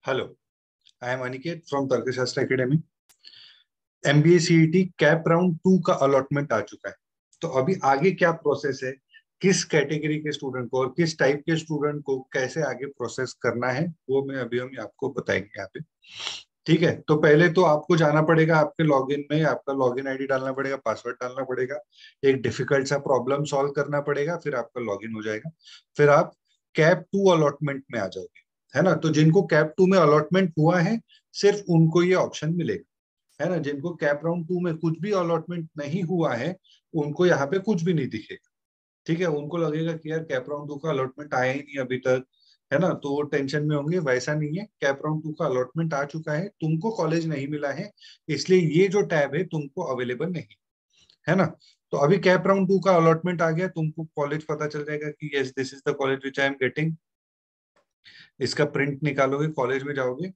Hello, I am Aniket from Tarkashastra academy. MBA CET CAP round 2 का allotment आ चुका है। तो अभी आगे क्या प्रोसेस है, किस कैटेगरी के स्टूडेंट को और किस टाइप के स्टूडेंट को कैसे आगे प्रोसेस करना है, वो मैं अभी हम आपको बताएंगे यहाँ पे। ठीक है, तो पहले तो आपको जाना पड़ेगा, आपके लॉगिन में आपका लॉगिन आईडी डालना पड़ेगा, पासवर्ड डालना पड़ेगा, एक डिफिकल्ट सा प्रॉब्लम सॉल्व करना पड़ेगा, फिर आपका लॉगिन हो जाएगा। फिर आप कैप 2 अलॉटमेंट में आ जाओगे, है ना। तो जिनको कैप 2 में अलॉटमेंट हुआ है, सिर्फ उनको ये ऑप्शन मिलेगा, है ना। जिनको कैप राउंड 2 में कुछ भी अलॉटमेंट नहीं हुआ है, उनको यहाँ पे कुछ भी नहीं दिखेगा। ठीक है, उनको लगेगा कि यार कैप राउंड 2 का अलॉटमेंट आया ही नहीं अभी तक, है ना, तो वो टेंशन में होंगे। वैसा नहीं है, कैप राउंड 2 का अलॉटमेंट आ चुका है, तुमको कॉलेज नहीं मिला है, इसलिए ये जो टैब है तुमको अवेलेबल नहीं, है ना। तो अभी कैप राउंड 2 का अलॉटमेंट आ गया, तुमको कॉलेज पता चल जाएगा कि yes this is the college which I am getting. इसका प्रिंट निकालोगे, कॉलेज में जाओगे,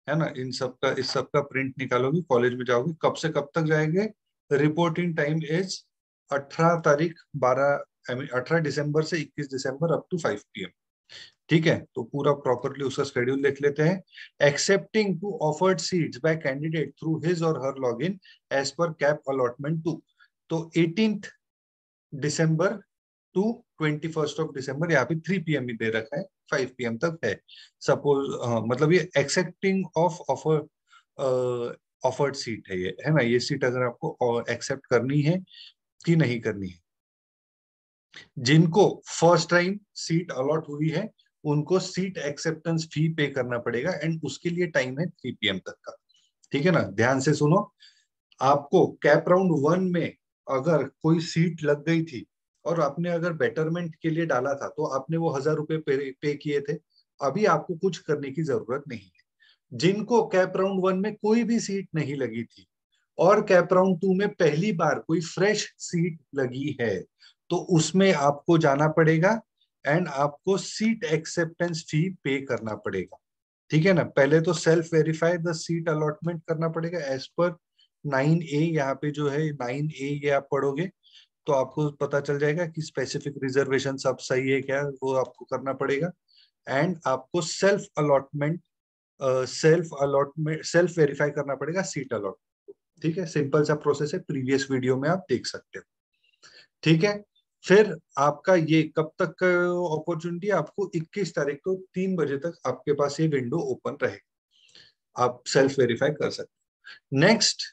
है ना। इस सब का प्रिंट निकालोगे, कॉलेज में जाओगे। कब से कब तक जाएंगे? रिपोर्टिंग टाइम इज 18 तारीख 12 18 दिसंबर से 21 दिसंबर अप टू 5 PM। ठीक है, तो पूरा प्रॉपरली उसका शेड्यूल देख लेते हैं। Accepting two offered seats by candidate through his or her login as पर कैप अलॉटमेंट 2। तो 18 दिसंबर टू 21 दिसंबर, यहाँ पे 3 PM ही दे रखा है, 5 PM तक है। सपोज मतलब ये accepting of offer offered seat है, ये है ना। ये सीट अगर आपको एक्सेप्ट करनी है कि नहीं करनी है, जिनको फर्स्ट टाइम सीट अलॉट हुई है उनको सीट एक्सेप्टेंस फी पे करना पड़ेगा, एंड उसके लिए टाइम है 3 PM तक का। ठीक है ना, ध्यान से सुनो। आपको कैप राउंड 1 में अगर कोई सीट लग गई थी और आपने अगर बेटरमेंट के लिए डाला था, तो आपने वो 1000 रुपए पे किए थे। अभी आपको कुछ करने की जरूरत नहीं है। जिनको कैप राउंड 1 में कोई भी सीट नहीं लगी थी और कैप राउंड 2 में पहली बार कोई फ्रेश सीट लगी है, तो उसमें आपको जाना पड़ेगा एंड आपको सीट एक्सेप्टेंस फी पे करना पड़ेगा। ठीक है ना। पहले तो self verify the seat allotment करना पड़ेगा एज पर 9A। यहाँ पे जो है 9A, ये आप पढ़ोगे तो आपको पता चल जाएगा कि स्पेसिफिक रिजर्वेशन सब सही है क्या, वो आपको करना पड़ेगा। एंड आपको सेल्फ वेरीफाई करना पड़ेगा सीट अलॉटमेंट। ठीक है, सिंपल सा प्रोसेस है, प्रीवियस वीडियो में आप देख सकते हो। ठीक है, फिर आपका ये कब तक का अपॉर्चुनिटी? आपको 21 तारीख को 3 बजे तक आपके पास ये विंडो ओपन रहेगा, आप सेल्फ वेरीफाई कर सकते। नेक्स्ट,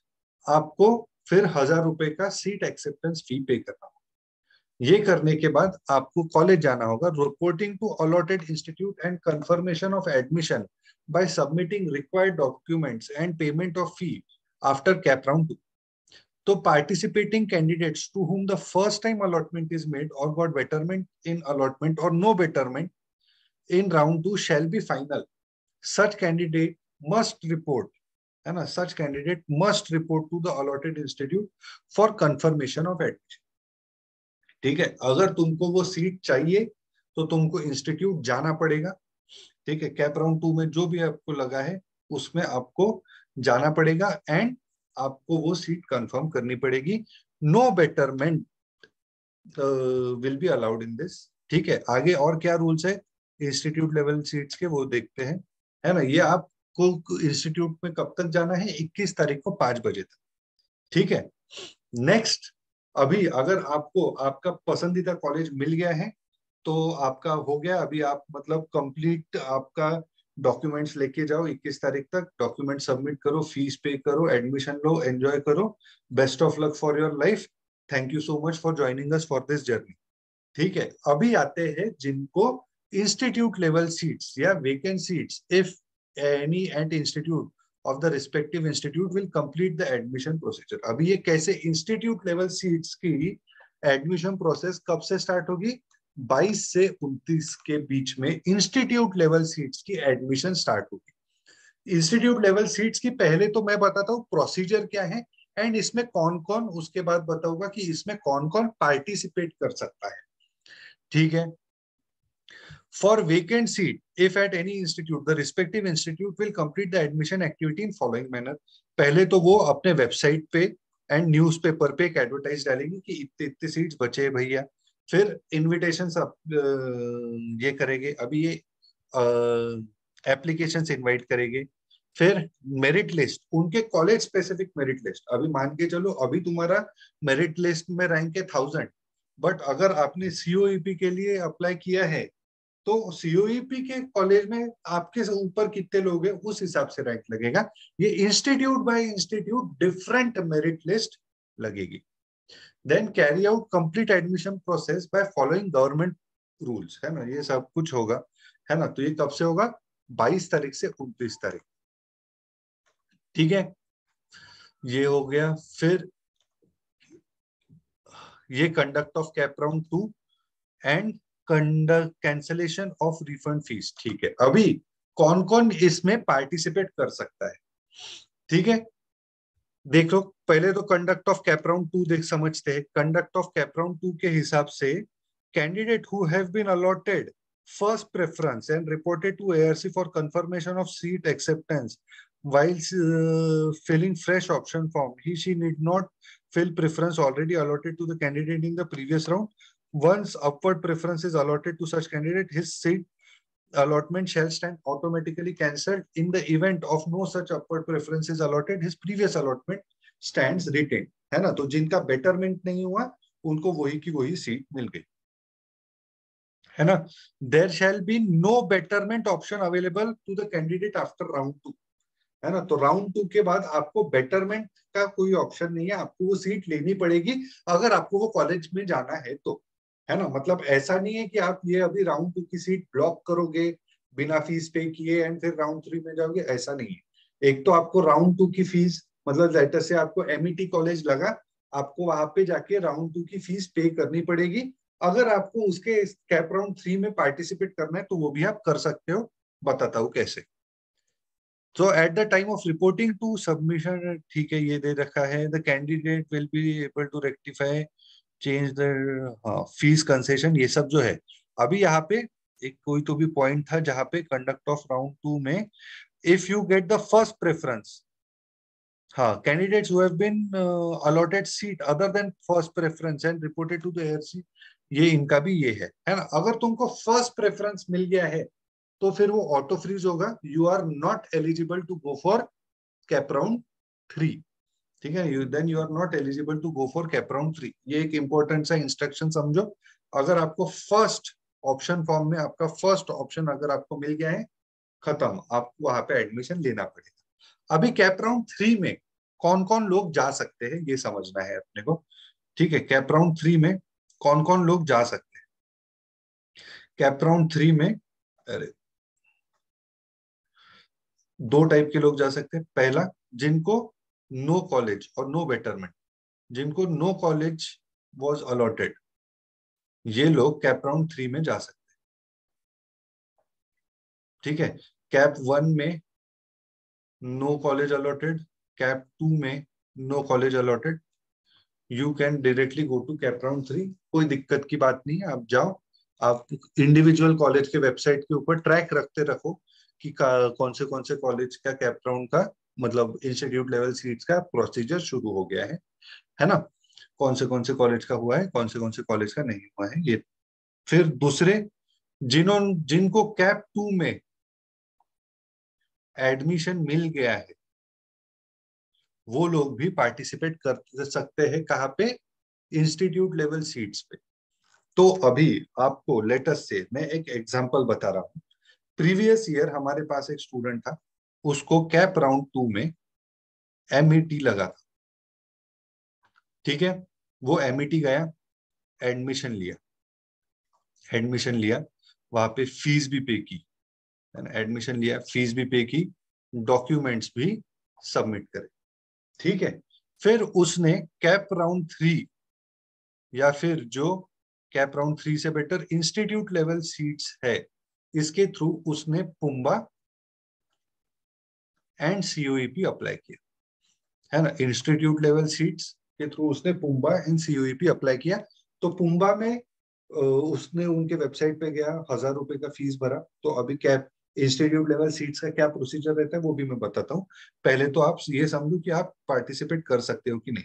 आपको फिर 1000 रुपए का सीट एक्सेप्टेंस फी पे करना होगा। ये करने के बाद आपको कॉलेज जाना होगा, reporting to allotted institute and confirmation of admission by submitting required documents and payment of fee after CAP round 2। तो participating candidates to whom the first time allotment is made or got betterment in allotment or no betterment in round 2 shall be final. Such candidate must report, है ना, such candidate must report to the allotted institute for confirmation of admission। ठीक है, अगर तुमको वो seat चाहिए तो तुमको इंस्टीट्यूट जाना पड़ेगा। ठीक है, कैप राउंड 2 में जो भी आपको लगा है उसमें आपको जाना पड़ेगा एंड आपको वो सीट कंफर्म करनी पड़ेगी। No betterment will be allowed in this. ठीक है, आगे और क्या रूल्स है इंस्टीट्यूट लेवल सीट्स के, वो देखते हैं, है ना। ये आपको इंस्टीट्यूट में कब तक जाना है? 21 तारीख को 5 बजे तक। ठीक है, नेक्स्ट, अभी अगर आपको आपका पसंदीदा कॉलेज मिल गया है तो आपका हो गया। अभी आप मतलब कंप्लीट आपका डॉक्यूमेंट्स लेके जाओ, 21 तारीख तक डॉक्यूमेंट सबमिट करो, फीस पे करो, एडमिशन लो, एंजॉय करो। Best of luck for your life. Thank you so much for joining us for this journey. ठीक है, अभी आते हैं जिनको इंस्टीट्यूट लेवल सीट्स या vacant seats, if any at institute of the respective institute will complete the admission procedure। अभी ये कैसे इंस्टीट्यूट लेवल सीट्स की एडमिशन प्रोसेस कब से स्टार्ट होगी? 22 से 29 के बीच में इंस्टीट्यूट लेवल सीट्स की एडमिशन स्टार्ट होगी। इंस्टीट्यूट लेवल सीट्स की पहले तो मैं बताता हूँ प्रोसीजर क्या है एंड इसमें कौन कौन, उसके बाद बताऊंगा कि इसमें कौन कौन पार्टिसिपेट कर सकता है। ठीक है, for vacant seat, if at any institute, the respective institute will complete the admission activity in following manner। पहले तो वो अपने वेबसाइट पे एंड न्यूज़पेपर पे एक एडवर्टाइज डालेंगे कि इतने इतने सीट्स बचे भैया। फिर इनविटेशन सब ये करेंगे। अभी ये एप्लीकेशंस इनवाइट करेंगे, फिर मेरिट लिस्ट, उनके कॉलेज स्पेसिफिक मेरिट लिस्ट। अभी मान के चलो अभी तुम्हारा मेरिट लिस्ट में रैंक है 1000, बट अगर आपने सीओईपी के लिए अप्लाई किया है तो सीओईपी के कॉलेज में आपके ऊपर कितने लोग हैं उस हिसाब से रैंक लगेगा। ये institute by institute different merit list लगेगी। Then carry out complete admission process by following government rules, है ना, ये सब कुछ होगा, है ना। तो ये कब से होगा? 22 तारीख से 29 तारीख, ठीक है, ये हो गया। फिर ये conduct of cap round 2 and conduct cancellation of refund fees, ठीक है। अभी कौन कौन इसमें पार्टिसिपेट कर सकता है, ठीक है, देख लो। पहले तो कंडक्ट ऑफ कैप राउंड 2 देख समझते हैं। कंडक्ट ऑफ कैप राउंड 2 के हिसाब से candidate who have been allotted first preference and reported to ARC for confirmation of seat acceptance while filling fresh option form, she need not fill preference already allotted to the candidate in the previous round. Once upward preference is allotted to such candidate, his seat allotment shall stand automatically cancelled. In the event of no such upward preference is allotted, his previous allotment stands retained, है ना। तो जिनका betterment नहीं हुआ उनको वही की वही सीट मिल गई, है ना। There shall be no betterment option available to the candidate after round 2, है ना। तो राउंड 2 के बाद आपको बेटरमेंट का कोई ऑप्शन नहीं है, आपको वो सीट लेनी पड़ेगी अगर आपको वो कॉलेज में जाना है तो, है ना। मतलब ऐसा नहीं है कि आप ये अभी राउंड 2 की सीट ब्लॉक करोगे बिना फीस पे किए एंड फिर राउंड 3 में जाओगे, ऐसा नहीं है। एक तो आपको राउंड 2 की फीस, मतलब लेटर से आपको एमईटी कॉलेज लगा, आपको वहां पे जाके राउंड 2 की फीस पे करनी पड़ेगी। अगर आपको उसके कैप राउंड 3 में पार्टिसिपेट करना है तो वो भी आप कर सकते हो, बताता हूँ कैसे। So at the time of reporting to submission, ठीक है, ये दे रखा है, the candidate will be able to rectify, change the fees concession, ये सब जो है। अभी यहाँ पे एक कोई तो भी पॉइंट था जहाँ पे कंडक्ट ऑफ राउंड 2 में if you get the first preference, हाँ, candidates who have been allotted seat other than first preference and reported to the ARC, ये इनका भी ये है ना। अगर तुमको फर्स्ट प्रेफरेंस मिल गया है तो फिर वो ऑटो फ्रीज होगा, you are not eligible to go for CAP round 3, ठीक है। Then you are not eligible to go for CAP round 3, ये एक इंपॉर्टेंट सा इंस्ट्रक्शन समझो। अगर आपको फर्स्ट ऑप्शन फॉर्म में आपका फर्स्ट ऑप्शन अगर आपको मिल गया है, खत्म, आपको वहां पे एडमिशन लेना पड़ेगा। अभी कैप राउंड 3 में कौन कौन लोग जा सकते हैं ये समझना है अपने को, ठीक है। कैप राउंड 3 में कौन कौन लोग जा सकते हैं? कैप राउंड 3 में, अरे, दो टाइप के लोग जा सकते हैं। पहला, जिनको नो कॉलेज और नो बेटरमेंट, जिनको नो कॉलेज वाज अलॉटेड, ये लोग कैप राउंड 3 में जा सकते हैं, ठीक है। कैप 1 में नो कॉलेज अलॉटेड, कैप 2 में no college allotted, you can directly go to CAP round 3, कोई दिक्कत की बात नहीं है, आप जाओ। आप इंडिविजुअल कॉलेज के वेबसाइट के ऊपर ट्रैक रखते रखो कि कौन से कॉलेज का कैप राउंड का, मतलब इंस्टीट्यूट लेवल सीट्स का प्रोसीजर शुरू हो गया है ना। कौन से कॉलेज का हुआ है, कौन से कॉलेज का नहीं हुआ है ये। फिर दूसरे, जिनको कैप 2 में एडमिशन मिल गया है वो लोग भी पार्टिसिपेट कर सकते हैं, कहाँ पे? इंस्टीट्यूट लेवल सीट्स पे। तो अभी आपको लेटेस्ट से मैं एक एग्जांपल बता रहा हूँ। प्रीवियस ईयर हमारे पास एक स्टूडेंट था, उसको कैप राउंड 2 में एमईटी लगा था, ठीक है। वो एमईटी गया, एडमिशन लिया, वहां पे फीस भी पे की, एडमिशन लिया, फीस भी पे की, डॉक्यूमेंट्स भी सबमिट करे, ठीक है। फिर उसने कैप राउंड 3 या फिर जो कैप राउंड 3 से बेटर इंस्टीट्यूट लेवल सीट्स है, इसके थ्रू उसने पुम्बा एंड सीओईपी अप्लाई किया, है ना। इंस्टीट्यूट लेवल सीट्स के थ्रू उसने पुम्बा एंड सीओईपी अप्लाई किया। तो पुम्बा में उसने उनके वेबसाइट पे गया, 1000 रुपए का फीस भरा। तो अभी कैप इंस्टीट्यूट लेवल सीट्स का क्या प्रोसीजर रहता है वो भी मैं बताता हूँ। पहले तो आप ये समझो कि आप पार्टिसिपेट कर सकते हो कि नहीं,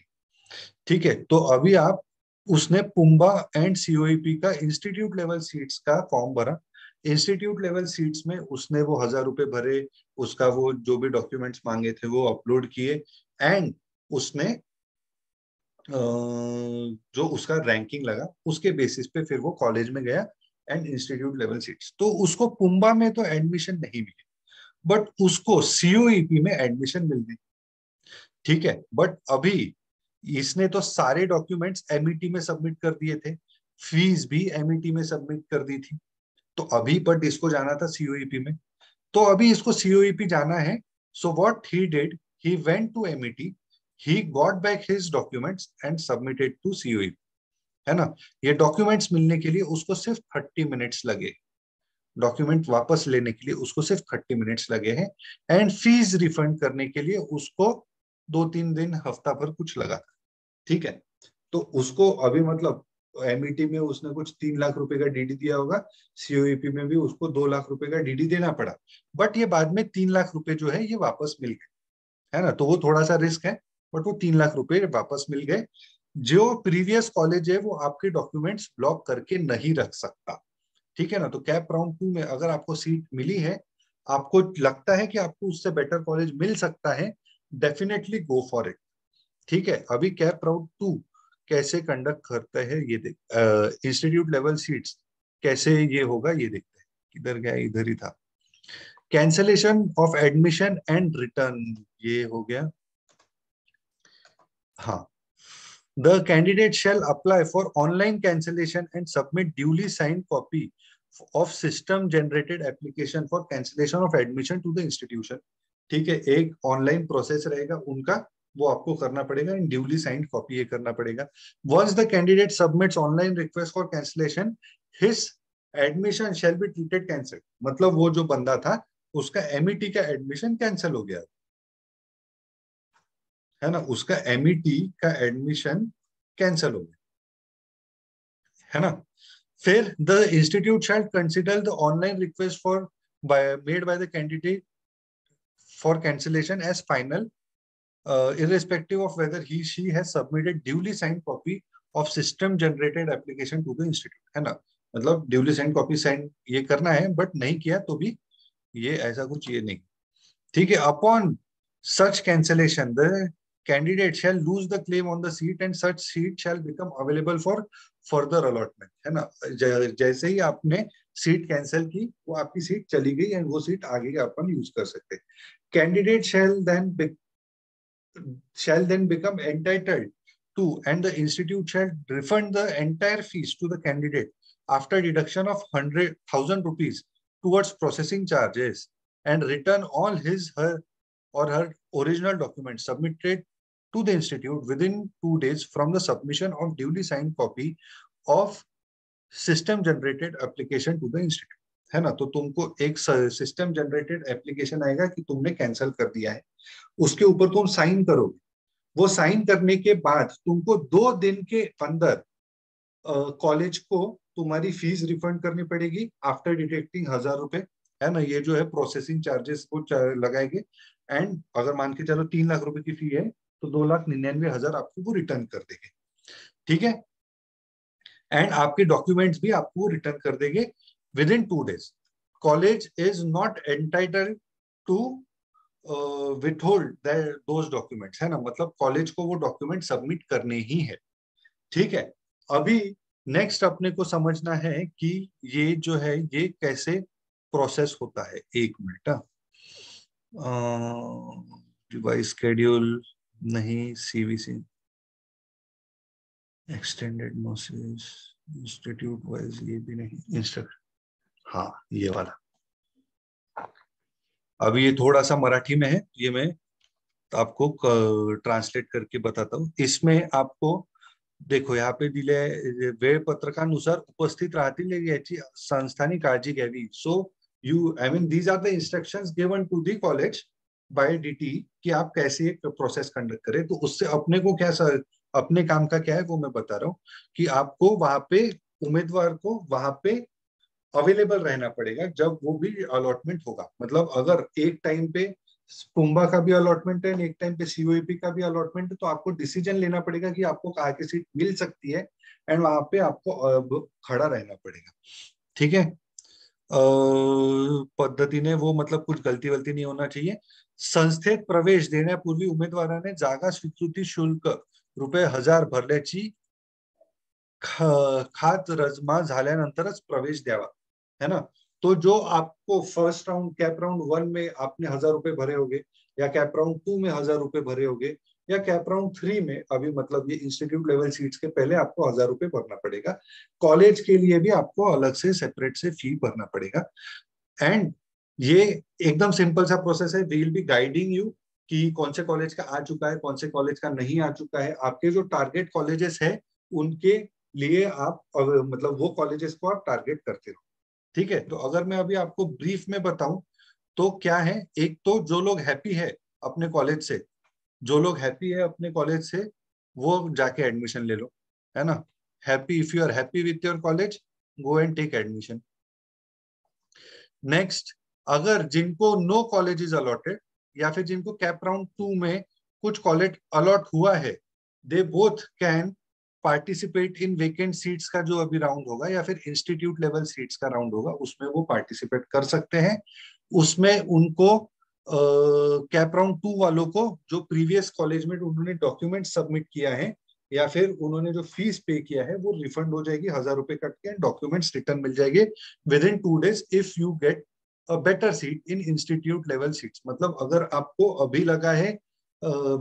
ठीक है। तो अभी आप, उसने पुम्बा एंड सीओईपी का इंस्टीट्यूट लेवल सीट्स का फॉर्म भरा, इंस्टीट्यूट लेवल सीट्स में उसने वो 1,000 रुपए भरे, उसका वो जो भी डॉक्यूमेंट्स मांगे थे वो अपलोड किए, एंड उसने जो उसका रैंकिंग लगा उसके बेसिस पे फिर वो कॉलेज में गया एंड इंस्टीट्यूट लेवल सीट्स। तो उसको पुम्बा में तो एडमिशन नहीं मिली, बट उसको सीयूईपी में एडमिशन मिल गई। ठीक है, बट अभी इसने तो सारे डॉक्यूमेंट्स एमईटी में सबमिट कर दिए थे, फीस भी एमईटी में सबमिट कर दी थी, तो अभी बट इसको जाना था सीयूईपी में। तो अभी इसको सीयूईपी जाना है। So what he did, he went to MET, he got back his documents and submitted to CUEP, है ना। ये डॉक्यूमेंट्स मिलने के लिए उसको सिर्फ 30 मिनट्स लगे, डॉक्यूमेंट वापस लेने के लिए उसको सिर्फ 30 मिनट्स लगे हैं, एंड फीस रिफंड करने के लिए उसको 2-3 दिन, हफ्ता भर कुछ लगा था। ठीक है, तो उसको अभी मतलब एमईटी में उसने कुछ 3 लाख रुपए का डीडी दिया होगा, सीओईपी में भी उसको 2 लाख रुपए का डीडी देना पड़ा, बट ये बाद में 3 लाख रुपए जो है ये वापस मिल गए, है ना। तो वो थोड़ा सा रिस्क है, बट वो 3 लाख रुपए वापस मिल गए। जो प्रीवियस कॉलेज है वो आपके डॉक्यूमेंट्स ब्लॉक करके नहीं रख सकता। ठीक है ना। तो कैप राउंड 2 में अगर आपको सीट मिली है, आपको लगता है कि आपको उससे बेटर कॉलेज मिल सकता है, डेफिनेटली गो फॉर इट। ठीक है, अभी कैप राउंड 2 कैसे कंडक्ट करता है ये देख, इंस्टीट्यूट लेवल सीट्स कैसे ये होगा ये देखते हैं। किधर गया, इधर ही था। Cancellation of admission and return, ये हो गया। हाँ, the candidate shall apply for online cancellation and submit duly signed copy of system generated application for cancellation of admission to the institution। ठीक है, एक ऑनलाइन प्रोसेस रहेगा उनका, वो आपको करना पड़ेगा, इन ड्यूली साइंड कॉपी ये करना पड़ेगा। Once the candidate submits online request for cancellation, his admission shall be treated cancel. मतलब वो जो बंदा था उसका एमईटी का एडमिशन कैंसिल हो गया, है ना, उसका एमईटी का एडमिशन कैंसिल हो गया, है ना। फिर the institute shall consider the online request for made by the candidate for cancellation as final, irrespective of whether he she has submitted duly signed copy of system generated application to the institute, है ना। मतलब duly signed copy sign ये करना है, but नहीं किया तो भी ये ऐसा कुछ ये नहीं। ठीक है, upon such cancellation the candidate shall lose the claim on the seat and such seat shall become available for further allotment, है ना। जैसे ही आपने सीट कैंसिल की वो आपकी सीट चली गई एंड वो सीट आगे अपन यूज कर सकते हैं। Candidate shall then become entitled to, and the institute shall refund the entire fees to the candidate after deduction of 100,000 rupees towards processing charges, and return all his, her, or her original documents submitted to the institute within 2 days from the submission of duly signed copy of system generated application to the institute, है ना। तो तुमको एक system generated application आएगा कि तुमने cancel कर दिया है, उसके ऊपर तुम साइन करोगे। वो साइन करने के बाद तुमको 2 दिन के अंदर कॉलेज को तुम्हारी फीस रिफंड करनी पड़ेगी आफ्टर डिटेक्टिंग 1,000 रुपए, है ना। ये जो है प्रोसेसिंग चार्जेस वो लगाएंगे, एंड अगर मान के चलो 3 लाख रुपए की फी है तो 2,99,000 आपको वो रिटर्न कर देंगे। ठीक है, एंड आपके डॉक्यूमेंट्स भी आपको रिटर्न कर देंगे within 2 days। College is not entitled to withhold those documents, है ना। मतलब कॉलेज को वो डॉक्यूमेंट सबमिट करने ही है। ठीक है, अभी नेक्स्ट अपने को समझना है कि ये जो है ये कैसे प्रोसेस होता है। 1 मिनट, डिवाइस शेड्यूल नहीं, सीवीसी एक्सटेंडेड नोसिस, इंस्टीट्यूट वाइज ये भी नहीं, इंस्ट्रक्ट, हाँ ये वाला। अभी ये थोड़ा सा मराठी में है, ये मैं आपको ट्रांसलेट करके बताता हूँ। इसमें आपको देखो यहाँ पे दिले वेळपत्रकानुसार उपस्थित राहतील याची संस्थांनी काळजी घ्यावी। So you I mean these are the instructions given to the college by DT कि आप कैसे एक प्रोसेस कंडक्ट करें। तो उससे अपने को क्या अपने काम का क्या है वो मैं बता रहा हूँ कि आपको वहां पे उम्मीदवार को वहां पे अवेलेबल रहना पड़ेगा जब वो भी अलॉटमेंट होगा। मतलब अगर एक टाइम पे पुम्बा का भी अलॉटमेंट है, एक टाइम पे सीओईपी का भी अलॉटमेंट है, तो आपको डिसीजन लेना पड़ेगा कि आपको कहाँ की सीट मिल सकती है, एंड वहां पे आपको खड़ा रहना पड़ेगा। ठीक है, पद्धतीने वो मतलब कुछ गलती वलती नहीं होना चाहिए. संस्थेत प्रवेश देण्यापूर्वी उमेदवाराने जागा स्वीकृती शुल्क ₹1000 भरल्याची खातरजमा झाल्यानंतरच प्रवेश द्यावा, है ना. तो जो आपको फर्स्ट राउंड कैप राउंड 1 में आपने ₹1000 भरे होंगे, या कैप राउंड 2 में ₹1000 भरे होंगे, या कैप राउंड 3 में, अभी मतलब ये इंस्टीट्यूट लेवल सीट्स के पहले आपको ₹1000 भरना पड़ेगा. कॉलेज के लिए भी आपको अलग से सेपरेट से फी भरना पड़ेगा. एंड ये एकदम सिंपल सा प्रोसेस है. We will be guiding you कि कौन से कॉलेज का आ चुका है, कौन से कॉलेज का नहीं आ चुका है. आपके जो टारगेट कॉलेजेस है उनके लिए आप मतलब वो कॉलेजेस को आप टारगेट करते हो. ठीक है. तो अगर मैं अभी आपको ब्रीफ में बताऊं तो क्या है, एक तो जो लोग हैप्पी है अपने कॉलेज से, जो लोग हैप्पी है अपने कॉलेज से वो जाके एडमिशन ले लो, है ना. Happy, if you are happy with your college, go and take admission. Next, अगर जिनको नो कॉलेज इज अलॉटेड, या फिर जिनको कैप राउंड 2 में कुछ कॉलेज अलॉट हुआ है, they both can participate in vacant seats का जो अभी राउंड होगा, या फिर इंस्टीट्यूट लेवल सीट्स का राउंड होगा, उसमें वो पार्टिसिपेट कर सकते हैं. उसमें उनको कैप राउंड 2 वालों को जो प्रीवियस कॉलेज में उन्होंने डॉक्यूमेंट सबमिट किया है, या फिर उन्होंने जो फीस पे किया है, वो रिफंड हो जाएगी ₹1000 कट के, डॉक्यूमेंट्स रिटर्न मिल जाएंगे with in 2 days if you get a better seat in institute level seats. मतलब अगर आपको अभी लगा है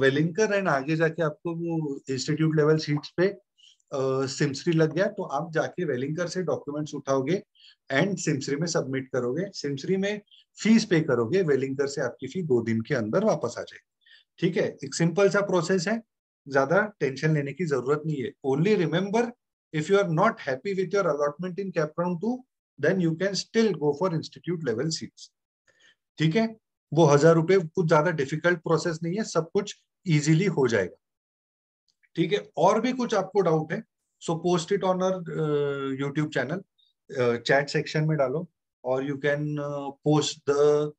वेलिंकर एंड आगे जाके आपको वो इंस्टीट्यूट लेवल सीट्स पे सिमसरी लग गया, तो आप जाके वेलिंकर से डॉक्यूमेंट्स उठाओगे एंड सिमसरी में सबमिट करोगे. सिमसरी में फीस पे करोगे, वेलिंकर से आपकी फी 2 दिन के अंदर वापस आ जाएगी. ठीक है. एक सिंपल सा प्रोसेस है, ज्यादा टेंशन लेने की जरूरत नहीं है. Only remember, if you are not happy with your allotment in CAP round 2, then you can still go for institute level seats. ठीक है. वो ₹1000 कुछ ज्यादा डिफिकल्ट प्रोसेस नहीं है, सब कुछ इजीली हो जाएगा. ठीक है. और भी कुछ आपको डाउट है, so post it on our YouTube channel, chat section में डालो, और you can post the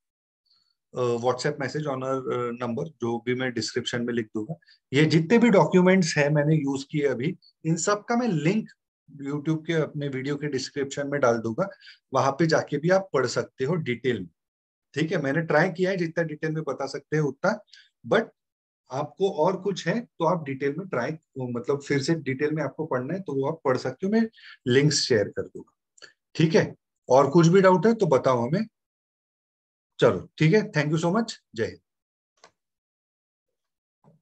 WhatsApp message on our number, जो भी मैं डिस्क्रिप्शन में लिख दूंगा. ये जितने भी डॉक्यूमेंट्स हैं मैंने यूज किए अभी, इन सब का मैं लिंक यूट्यूब के अपने वीडियो के डिस्क्रिप्शन में डाल दूंगा. वहां पे जाके भी आप पढ़ सकते हो डिटेल में. ठीक है. मैंने ट्राई किया है जितना डिटेल में बता सकते हैं उतना, बट आपको और कुछ है तो आप डिटेल में ट्राई, मतलब फिर से डिटेल में आपको पढ़ना है तो वो आप पढ़ सकते हो. मैं लिंक्स शेयर कर दूंगा. ठीक है. और कुछ भी डाउट है तो बताओ हमें. चलो ठीक है. Thank you so much. जय हिंद.